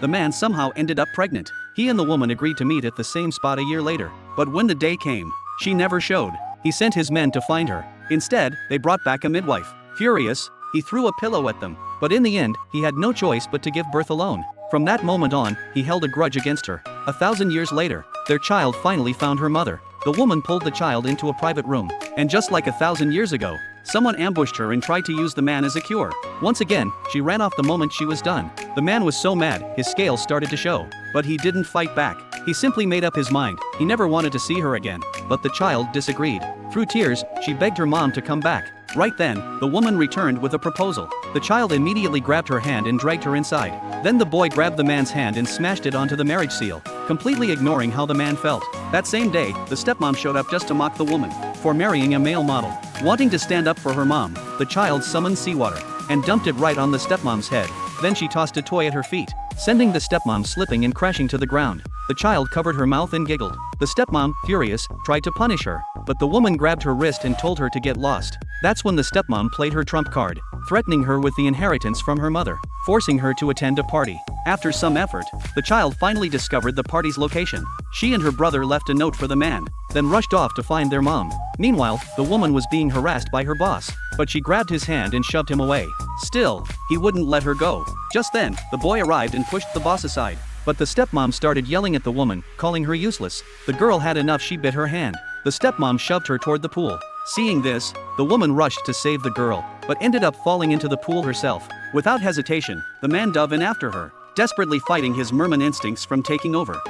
the man somehow ended up pregnant. He and the woman agreed to meet at the same spot a year later. But when the day came, she never showed. He sent his men to find her. Instead, they brought back a midwife. Furious, he threw a pillow at them. But in the end, he had no choice but to give birth alone. From that moment on, he held a grudge against her. 1,000 years later, their child finally found her mother. The woman pulled the child into a private room. And just like 1,000 years ago, someone ambushed her and tried to use the man as a cure. Once again, she ran off the moment she was done. The man was so mad, his scales started to show. But he didn't fight back. He simply made up his mind. He never wanted to see her again. But the child disagreed. Through tears, she begged her mom to come back. Right then, the woman returned with a proposal. The child immediately grabbed her hand and dragged her inside. Then the boy grabbed the man's hand and smashed it onto the marriage seal, completely ignoring how the man felt. That same day, the stepmom showed up just to mock the woman for marrying a male model. Wanting to stand up for her mom, the child summoned seawater and dumped it right on the stepmom's head. Then she tossed a toy at her feet, sending the stepmom slipping and crashing to the ground. The child covered her mouth and giggled. The stepmom, furious, tried to punish her, but the woman grabbed her wrist and told her to get lost. That's when the stepmom played her trump card, threatening her with the inheritance from her mother, forcing her to attend a party. After some effort, the child finally discovered the party's location. She and her brother left a note for the man, then rushed off to find their mom. Meanwhile, the woman was being harassed by her boss, but she grabbed his hand and shoved him away. Still, he wouldn't let her go. Just then, the boy arrived and pushed the boss aside. But the stepmom started yelling at the woman, calling her useless. The girl had enough, she bit her hand. The stepmom shoved her toward the pool. Seeing this, the woman rushed to save the girl, but ended up falling into the pool herself. Without hesitation, the man dove in after her, desperately fighting his merman instincts from taking over.